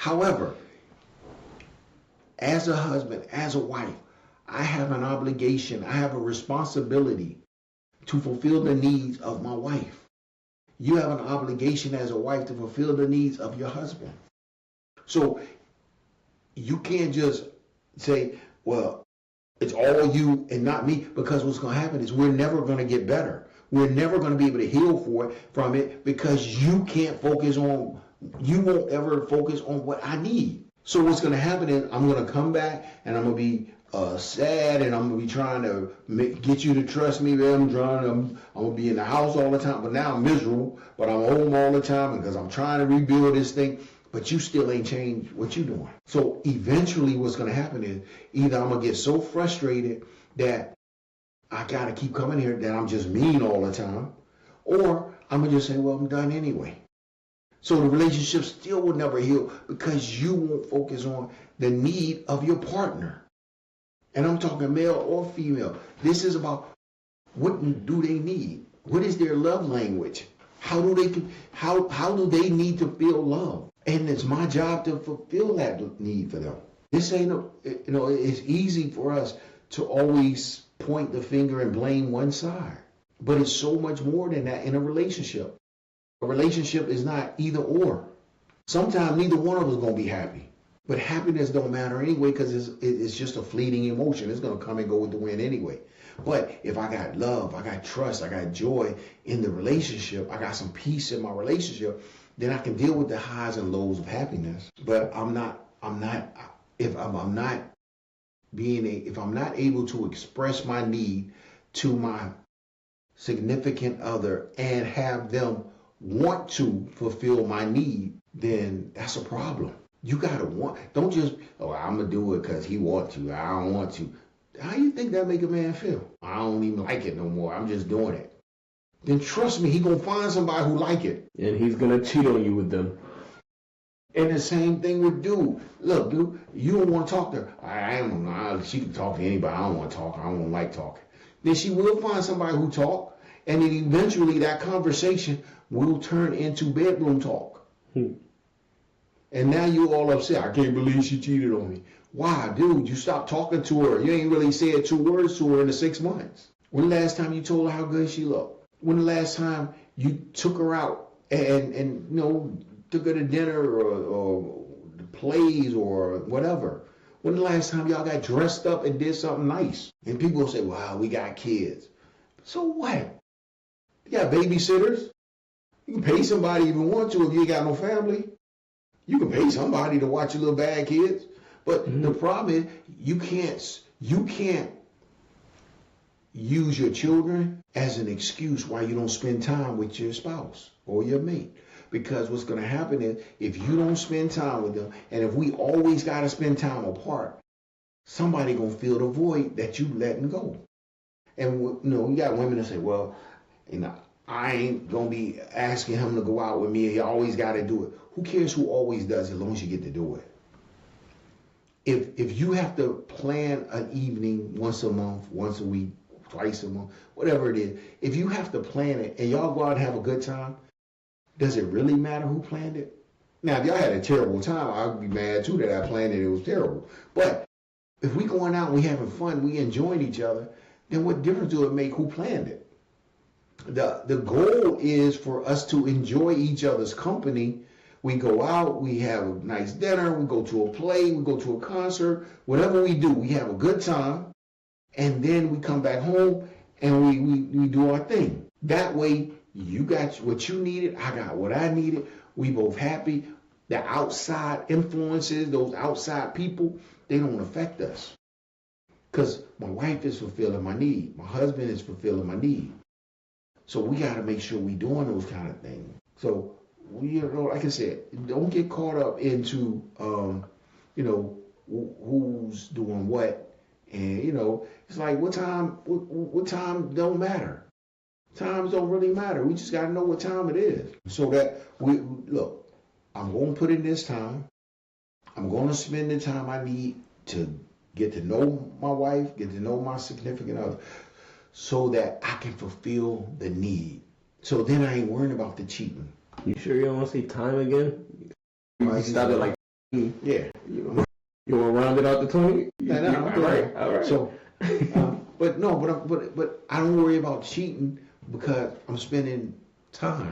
However, as a husband, as a wife, I have an obligation, I have a responsibility to fulfill the needs of my wife. You have an obligation as a wife to fulfill the needs of your husband. So you can't just say, well, it's all you and not me, because what's going to happen is we're never going to get better. We're never going to be able to heal from it because you can't focus on, you won't ever focus on what I need. So what's going to happen is I'm going to come back and I'm going to be sad, and I'm going to be trying to get you to trust me. I'm going to be in the house all the time, but now I'm miserable, but I'm home all the time because I'm trying to rebuild this thing. But you still ain't changed what you're doing. So eventually what's going to happen is either I'm going to get so frustrated that I got to keep coming here that I'm just mean all the time, or I'm going to just say, well, I'm done anyway. So the relationship still will never heal because you won't focus on the need of your partner. And I'm talking male or female. This is about what do they need? What is their love language? How do they need to feel love? And it's my job to fulfill that need for them. This ain't it's easy for us to always point the finger and blame one side. But it's so much more than that in a relationship. A relationship is not either or. Sometimes neither one of us is going to be happy. But happiness don't matter anyway because it's just a fleeting emotion. It's going to come and go with the wind anyway. But if I got love, I got trust, I got joy in the relationship, I got some peace in my relationship, then I can deal with the highs and lows of happiness. But if I'm not able to express my need to my significant other and have them want to fulfill my need, then that's a problem. You gotta want. Don't just, I'm gonna do it because he wants to. I don't want to. How you think that make a man feel? I don't even like it no more. I'm just doing it. Then trust me, he gonna find somebody who like it. And he's gonna cheat on you with them. And the same thing with dude. Look, dude, you don't want to talk to her. She can talk to anybody. I don't want to talk. I don't like talking. Then she will find somebody who talk, and then eventually that conversation will turn into bedroom talk. And now you all upset. I can't believe she cheated on me. Why, dude? You stopped talking to her. You ain't really said 2 words to her in the 6 months. When the last time you told her how good she looked? When the last time you took her out and took her to dinner or plays or whatever? When the last time y'all got dressed up and did something nice? And people will say, wow, we got kids. So what? You got babysitters. You can pay somebody if you want to if you ain't got no family. You can pay somebody to watch your little bad kids. But the problem is you can't use your children as an excuse why you don't spend time with your spouse or your mate. Because what's going to happen is if you don't spend time with them, and if we always got to spend time apart, somebody going to fill the void that you letting go. And you got women that say, well, I ain't going to be asking him to go out with me. He always got to do it. Who cares who always does it as long as you get to do it? If you have to plan an evening once a month, once a week, twice a month, whatever it is, if you have to plan it and y'all go out and have a good time, does it really matter who planned it? Now, if y'all had a terrible time, I'd be mad too that I planned it. It was terrible. But if we going out and we having fun, we enjoying each other, then what difference do it make who planned it? The goal is for us to enjoy each other's company. We go out, we have a nice dinner, we go to a play, we go to a concert, whatever we do, we have a good time, and then we come back home and we do our thing. That way, you got what you needed, I got what I needed, we both happy. The outside influences, those outside people, they don't affect us. Because my wife is fulfilling my need, my husband is fulfilling my need. So we got to make sure we doing those kind of things. So like I said, don't get caught up into, who's doing what. And, it's like what time don't matter. Times don't really matter. We just got to know what time it is. So that I'm going to put in this time. I'm going to spend the time I need to get to know my wife, get to know my significant other, so that I can fulfill the need. So then I ain't worrying about the cheating. You sure you don't want to say time again? You stop it like Yeah. You want to round it out to 20? No, All right. All right. So, but I don't worry about cheating because I'm spending time.